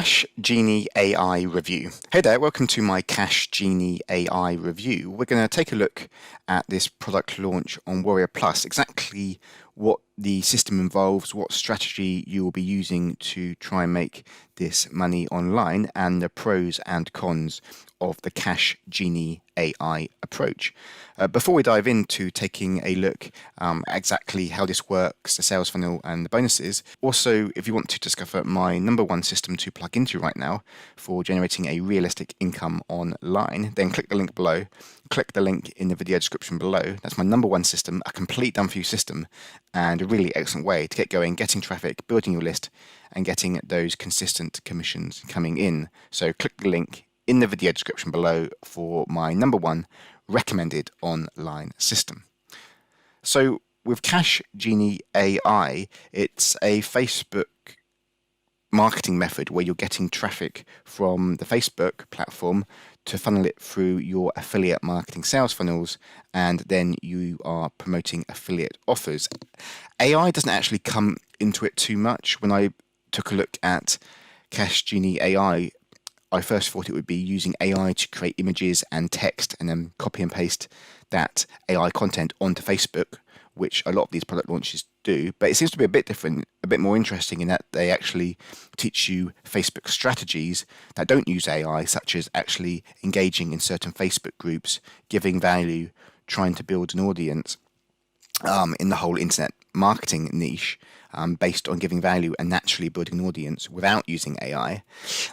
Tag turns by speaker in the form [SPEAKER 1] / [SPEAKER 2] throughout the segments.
[SPEAKER 1] Cash Genie AI review. Hey there, welcome to my Cash Genie AI review. We're going to take a look at this product launch on Warrior Plus, exactly what the system involves, what strategy you will be using to try and make this money online, and the pros and cons of the Cash Genie AI approach. Before we dive into taking a look at exactly how this works, the sales funnel and the bonuses, also if you want to discover my number one system to plug into right now for generating a realistic income online, then click the link below. Click the link in the video description below. That's my number one system, a complete done-for-you system, and a really excellent way to get going, getting traffic, building your list, and getting those consistent commissions coming in. So click the link in the video description below for my number one recommended online system. So with Cash Genie AI, it's a Facebook marketing method where you're getting traffic from the Facebook platform to funnel it through your affiliate marketing sales funnels, and then you are promoting affiliate offers. AI doesn't actually come into it too much. When I took a look at Cash Genie AI, I first thought it would be using AI to create images and text and then copy and paste that AI content onto Facebook, which a lot of these product launches do, but it seems to be a bit different, a bit more interesting in that they actually teach you Facebook strategies that don't use AI, such as actually engaging in certain Facebook groups, giving value, trying to build an audience in the whole internet marketing niche, based on giving value and naturally building an audience without using AI.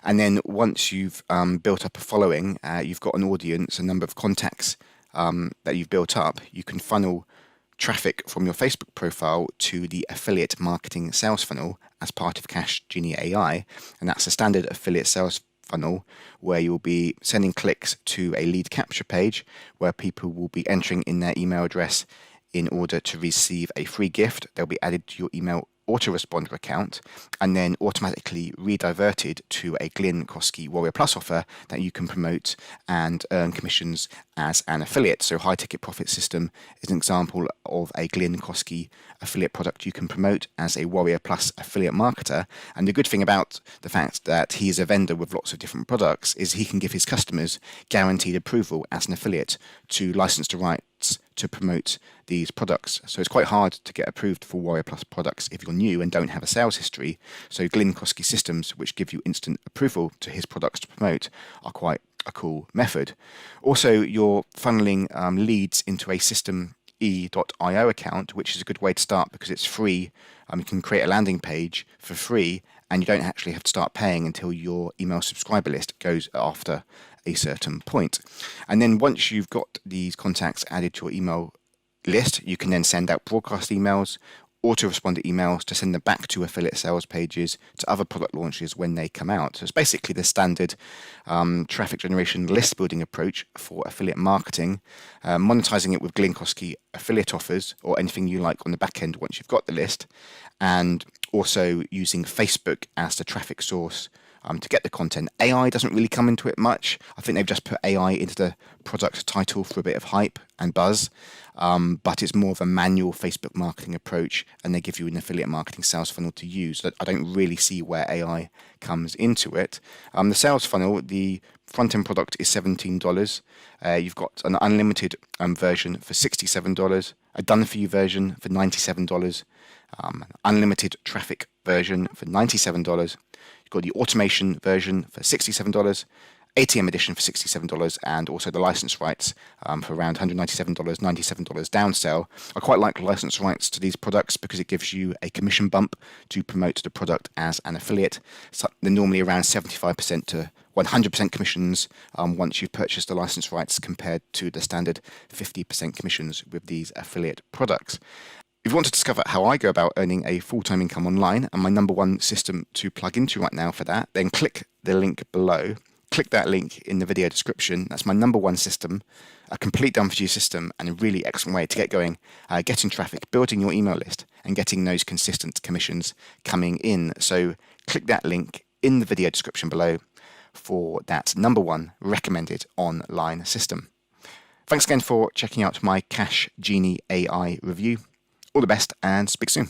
[SPEAKER 1] And then once you've built up a following, you've got an audience, a number of contacts that you've built up, you can funnel traffic from your Facebook profile to the affiliate marketing sales funnel as part of Cash Genie AI, and that's a standard affiliate sales funnel where you'll be sending clicks to a lead capture page where people will be entering in their email address in order to receive a free gift. They'll be added to your email autoresponder account and then automatically rediverted to a Glynn Kosky Warrior Plus offer that you can promote and earn commissions as an affiliate. So high ticket profit system is an example of a Glynn Kosky affiliate product you can promote as a Warrior Plus affiliate marketer. And the good thing about the fact that he is a vendor with lots of different products is he can give his customers guaranteed approval as an affiliate to license the rights to promote these products. So it's quite hard to get approved for Warrior Plus products if you're new and don't have a sales history. So Glynn Kosky systems, which give you instant approval to his products to promote, are quite a cool method. Also, you're funneling leads into a systeme.io account, which is a good way to start because it's free. You can create a landing page for free and you don't actually have to start paying until your email subscriber list goes after a certain point. And then once you've got these contacts added to your email list, you can then send out broadcast emails, autoresponder emails to send them back to affiliate sales pages, to other product launches when they come out. So it's basically the standard traffic generation list building approach for affiliate marketing, monetizing it with Glynn Kosky affiliate offers or anything you like on the back end once you've got the list, and also using Facebook as the traffic source to get the content. AI doesn't really come into it much. I think they've just put AI into the product title for a bit of hype and buzz, but it's more of a manual Facebook marketing approach, and they give you an affiliate marketing sales funnel to use. I don't really see where AI comes into it. The sales funnel, the front-end product is $17. You've got an unlimited version for $67, a done-for-you version for $97, an unlimited traffic version for $97. You've got the automation version for $67, ATM edition for $67, and also the license rights for around $197, $97 downsell. I quite like license rights to these products because it gives you a commission bump to promote the product as an affiliate. So they're normally around 75% to 100% commissions once you've purchased the license rights compared to the standard 50% commissions with these affiliate products. If you want to discover how I go about earning a full-time income online and my number one system to plug into right now for that, then click the link below. Click that link in the video description. That's my number one system, a complete done-for-you system and a really excellent way to get going, getting traffic, building your email list and getting those consistent commissions coming in. So click that link in the video description below for that number one recommended online system. Thanks again for checking out my Cash Genie AI review. All the best and speak soon.